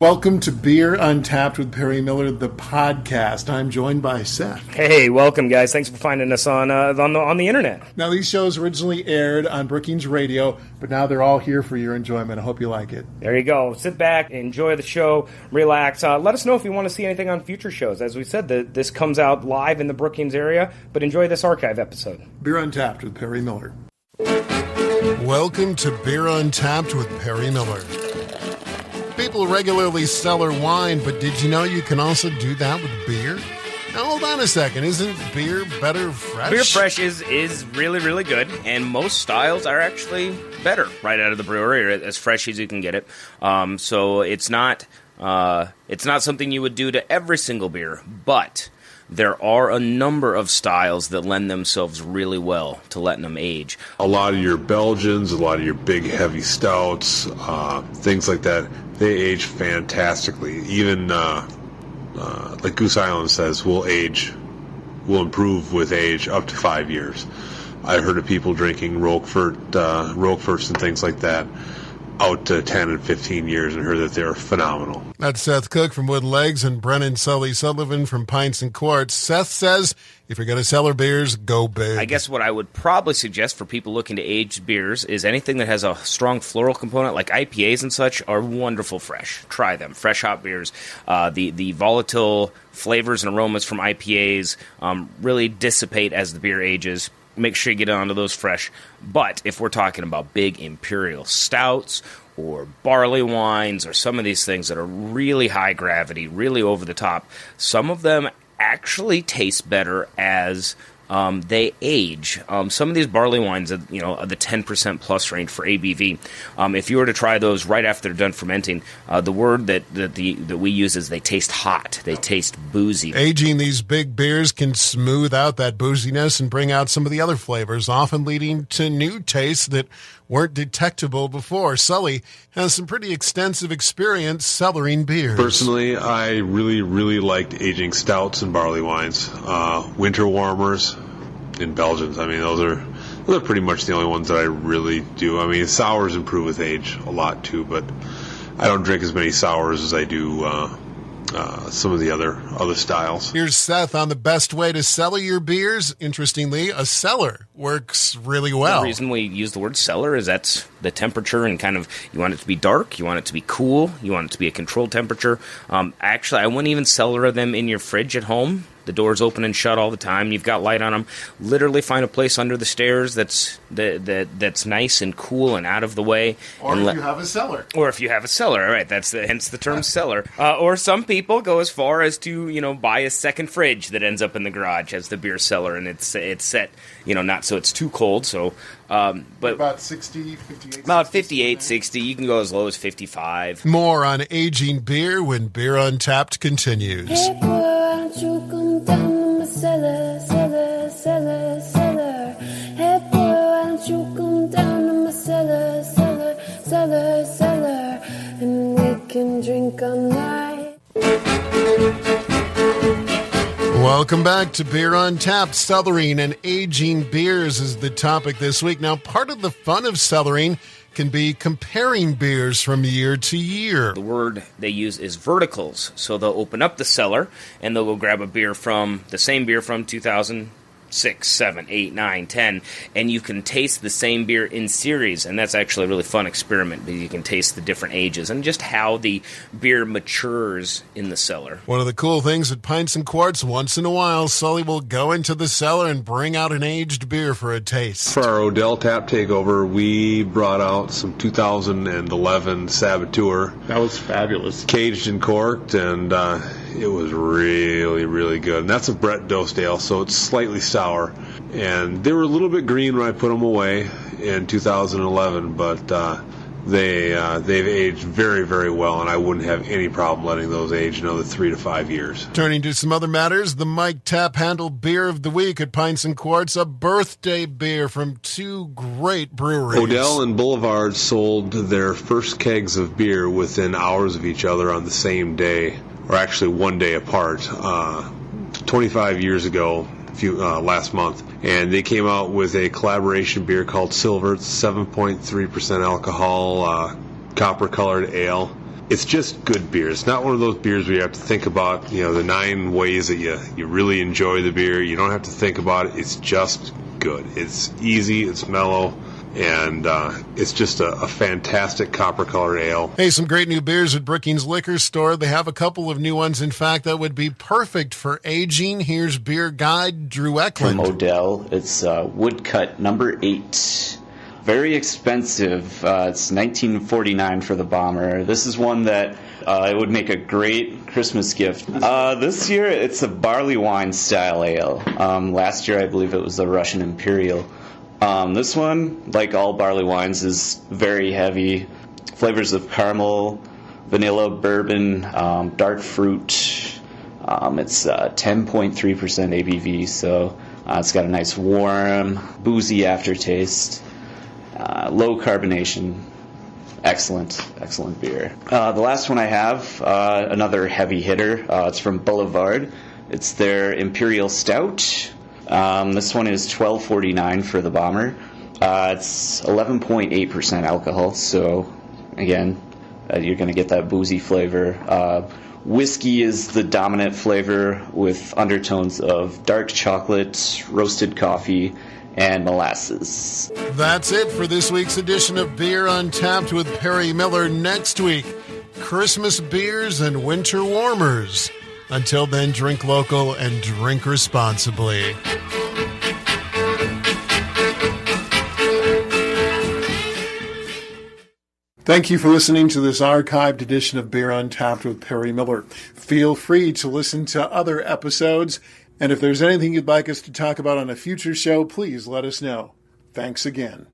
Welcome to Beer Untapped with Perry Miller, the podcast. I'm joined by Seth. Hey, welcome, guys. Thanks for finding us on the internet. Now, these shows originally aired on Brookings Radio, but now they're all here for your enjoyment. I hope you like it. There you go. Sit back, enjoy the show, relax. Let us know if you want to see anything on future shows. As we said, this comes out live in the Brookings area, but enjoy this archive episode. Beer Untapped with Perry Miller. Welcome to Beer Untapped with Perry Miller. People regularly cellar wine, but did you know you can also do that with beer? Now, hold on a second. Isn't beer better fresh? Beer fresh is really, really good, and most styles are actually better right out of the brewery, or as fresh as you can get it. So it's not something you would do to every single beer, but there are a number of styles that lend themselves really well to letting them age. A lot of your Belgians, a lot of your big heavy stouts, things like that, they age fantastically. Even like Goose Island says, will improve with age up to 5 years. I've heard of people drinking Roqueforts and things like that out to 10 and 15 years and heard that they're phenomenal. That's Seth Cook from Wooden Legs and Brennan Sully Sullivan from Pints and Quarts. Seth says, if you're going to cellar beers, go big. I guess what I would probably suggest for people looking to age beers is anything that has a strong floral component, like IPAs and such, are wonderful fresh. Try them. Fresh hop beers. The volatile flavors and aromas from IPAs really dissipate as the beer ages. Make sure you get onto those fresh. But if we're talking about big imperial stouts or barley wines or some of these things that are really high gravity, really over the top, some of them actually taste better as they age. Some of these barley wines, the 10% plus range for ABV, if you were to try those right after they're done fermenting, the word that we use is they taste hot. They taste boozy. Aging these big beers can smooth out that booziness and bring out some of the other flavors, often leading to new tastes that weren't detectable before. Sully has some pretty extensive experience cellaring beers. Personally, I really, really liked aging stouts and barley wines. Winter warmers and Belgians. I mean, those are pretty much the only ones that I really do. I mean, sours improve with age a lot too, but I don't drink as many sours as I do some of the other styles. Here's Seth on the best way to cellar your beers. Interestingly, a cellar works really well. The reason we use the word cellar is that's the temperature, and kind of you want it to be dark, you want it to be cool, you want it to be a controlled temperature. Actually, I wouldn't even cellar them in your fridge at home. The doors open and shut all the time. You've got light on them. Literally find a place under the stairs that's nice and cool and out of the way. Or if you have a cellar. Or if you have a cellar, right? Hence the term cellar. Or some people go as far as to buy a second fridge that ends up in the garage as the beer cellar, and it's set not so it's too cold. So, but about 60, 58, about 58, 60. You can go as low as 55. More on aging beer when Beer Untapped continues. Hey boy, why don't you come down to my cellar, cellar, cellar, cellar. Hey boy, why don't you come down to my cellar, cellar, cellar, cellar, and we can drink all night. Welcome back to Beer Untapped. Cellaring and aging beers is the topic this week. Now, part of the fun of cellaring can be comparing beers from year to year. The word they use is verticals. So they'll open up the cellar and they'll go grab the same beer from 2006, 7, 8, 9, 10, and you can taste the same beer in series, and that's actually a really fun experiment because you can taste the different ages and just how the beer matures in the cellar. One of the cool things at Pints and Quarts, once in a while, Sully will go into the cellar and bring out an aged beer for a taste. For our Odell Tap Takeover, we brought out some 2011 Saboteur. That was fabulous. Caged and corked, and it was really, really good. And that's a Brett Dosedale, so it's slightly sour. And they were a little bit green when I put them away in 2011, but they've aged very, very well, and I wouldn't have any problem letting those age another 3 to 5 years. Turning to some other matters, the Mike Tap Handle Beer of the Week at Pints and Quarts, a birthday beer from two great breweries. Odell and Boulevard sold their first kegs of beer within hours of each other on the same day, or actually one day apart, 25 years ago, last month. And they came out with a collaboration beer called Silver. It's 7.3% alcohol, copper-colored ale. it's just good beer. It's not one of those beers where you have to think about, the 9 ways that you really enjoy the beer. You don't have to think about it. It's just good. It's easy. It's mellow. And it's just a fantastic copper-colored ale. Hey, some great new beers at Brookings Liquor Store. They have a couple of new ones, in fact, that would be perfect for aging. Here's beer guide Drew Eklund. From Odell. It's Woodcut number 8. Very expensive. It's $19.49 for the bomber. This is one that it would make a great Christmas gift. This year, it's a barley wine style ale. Last year, I believe it was the Russian Imperial. This one, like all barley wines, is very heavy. Flavors of caramel, vanilla, bourbon, dark fruit. It's 10.3% ABV, so it's got a nice warm, boozy aftertaste. Low carbonation. Excellent beer. The last one I have, another heavy hitter. It's from Boulevard. It's their Imperial Stout. This one is $12.49 for the bomber. It's 11.8% alcohol, so again, you're going to get that boozy flavor. Whiskey is the dominant flavor with undertones of dark chocolate, roasted coffee, and molasses. That's it for this week's edition of Beer Untapped with Perry Miller. Next week, Christmas beers and winter warmers. Until then, drink local and drink responsibly. Thank you for listening to this archived edition of Beer Untapped with Perry Miller. Feel free to listen to other episodes, and if there's anything you'd like us to talk about on a future show, please let us know. Thanks again.